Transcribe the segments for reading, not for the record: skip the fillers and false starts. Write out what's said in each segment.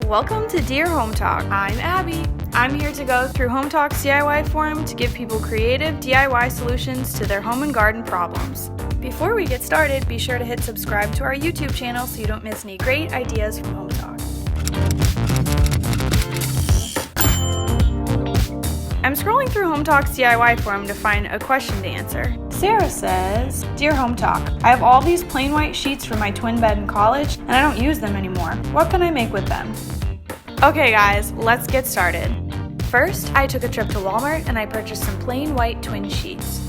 Welcome to Dear Home Talk. I'm Abbie. I'm here to go through Hometalk's DIY forum to give people creative DIY solutions to their home and garden problems. Before we get started, be sure to hit subscribe to our YouTube channel so you don't miss any great ideas from Hometalk. I'm scrolling through Hometalk's DIY forum to find a question to answer. Sarah says, Dear Hometalk, I have all these plain white sheets from my twin bed in college and I don't use them anymore. What can I make with them? Okay guys, let's get started. First, I took a trip to Walmart and I purchased some plain white twin sheets.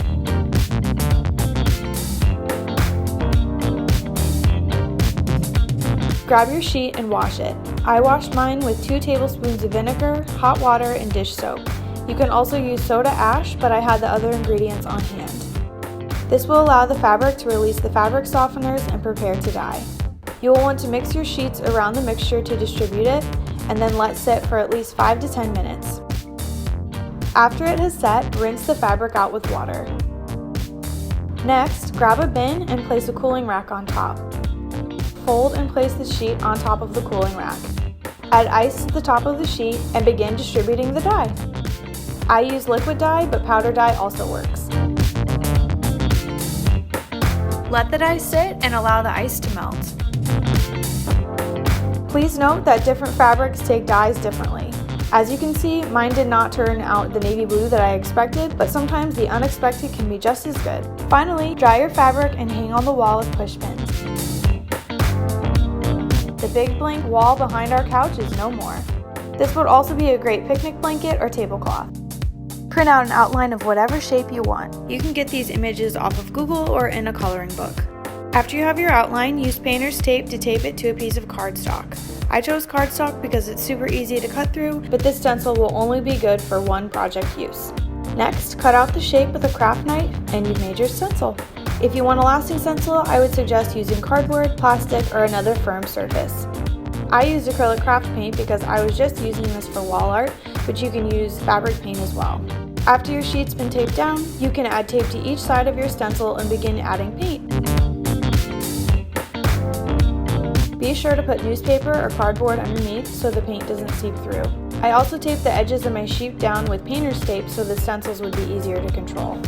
Grab your sheet and wash it. I washed mine with 2 tablespoons of vinegar, hot water, and dish soap. You can also use soda ash, but I had the other ingredients on hand. This will allow the fabric to release the fabric softeners and prepare to dye. You will want to mix your sheets around the mixture to distribute it, and then let sit for at least 5 to 10 minutes. After it has set, rinse the fabric out with water. Next, grab a bin and place a cooling rack on top. Fold and place the sheet on top of the cooling rack. Add ice to the top of the sheet and begin distributing the dye. I use liquid dye, but powder dye also works. Let the dye sit and allow the ice to melt. Please note that different fabrics take dyes differently. As you can see, mine did not turn out the navy blue that I expected, but sometimes the unexpected can be just as good. Finally, dry your fabric and hang on the wall with push pins. The big blank wall behind our couch is no more. This would also be a great picnic blanket or tablecloth. Print out an outline of whatever shape you want. You can get these images off of Google or in a coloring book. After you have your outline, use painter's tape to tape it to a piece of cardstock. I chose cardstock because it's super easy to cut through, but this stencil will only be good for one project use. Next, cut out the shape with a craft knife and you've made your stencil. If you want a lasting stencil, I would suggest using cardboard, plastic, or another firm surface. I used acrylic craft paint because I was just using this for wall art, but you can use fabric paint as well. After your sheet's been taped down, you can add tape to each side of your stencil and begin adding paint. Be sure to put newspaper or cardboard underneath so the paint doesn't seep through. I also taped the edges of my sheet down with painter's tape so the stencils would be easier to control.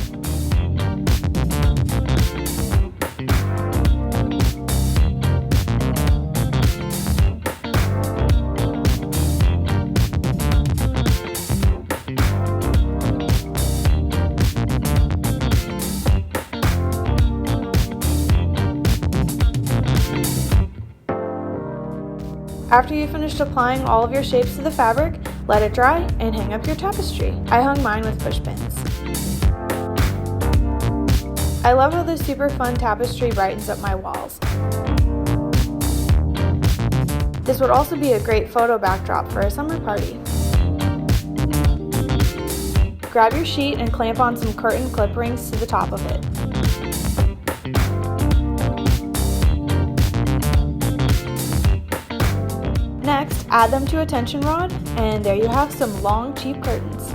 After you've finished applying all of your shapes to the fabric, let it dry and hang up your tapestry. I hung mine with push pins. I love how this super fun tapestry brightens up my walls. This would also be a great photo backdrop for a summer party. Grab your sheet and clamp on some curtain clip rings to the top of it. Next, add them to a tension rod, and there you have some long, cheap curtains.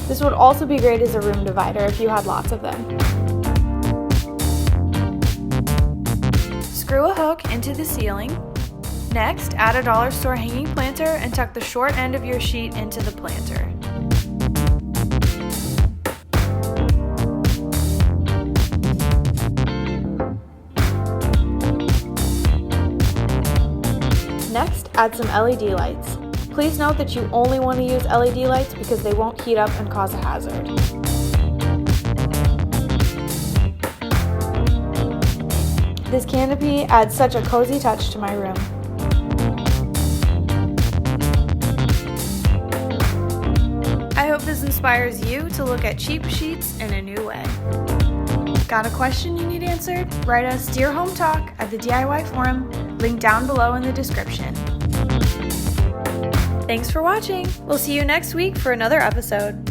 This would also be great as a room divider if you had lots of them. Screw a hook into the ceiling. Next, add a dollar store hanging planter and tuck the short end of your sheet into the planter. Next, add some LED lights. Please note that you only want to use LED lights because they won't heat up and cause a hazard. This canopy adds such a cozy touch to my room. I hope this inspires you to look at cheap sheets in a new way. Got a question you need answered? Write us Dear Home Talk at the DIY forum, link down below in the description. Thanks for watching. We'll see you next week for another episode.